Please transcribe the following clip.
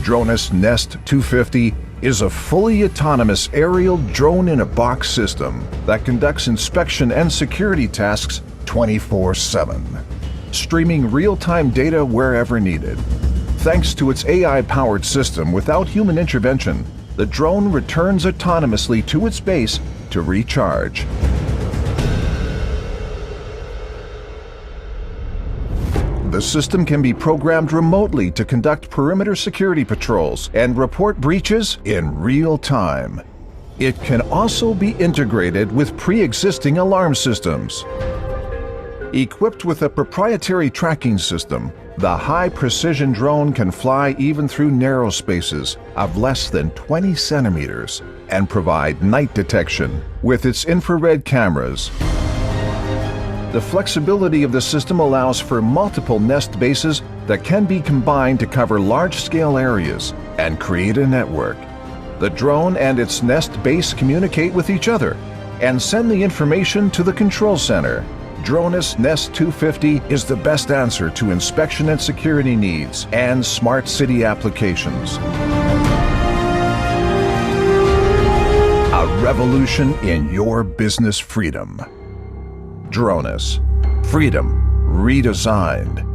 Dronus Nest 250 is a fully autonomous aerial drone-in-a-box system that conducts inspection and security tasks 24/7, streaming real-time data wherever needed. Thanks to its AI-powered system without human intervention, the drone returns autonomously to its base to recharge. The system can be programmed remotely to conduct perimeter security patrols and report breaches in real time. It can also be integrated with pre-existing alarm systems. Equipped with a proprietary tracking system, the high-precision drone can fly even through narrow spaces of less than 20 centimeters and provide night detection with its infrared cameras. The flexibility of the system allows for multiple nest bases that can be combined to cover large-scale areas and create a network. The drone and its nest base communicate with each other and send the information to the control center. Dronus Nest 250 is the best answer to inspection and security needs and smart city applications. A revolution in your business freedom. Dronus. Freedom redesigned.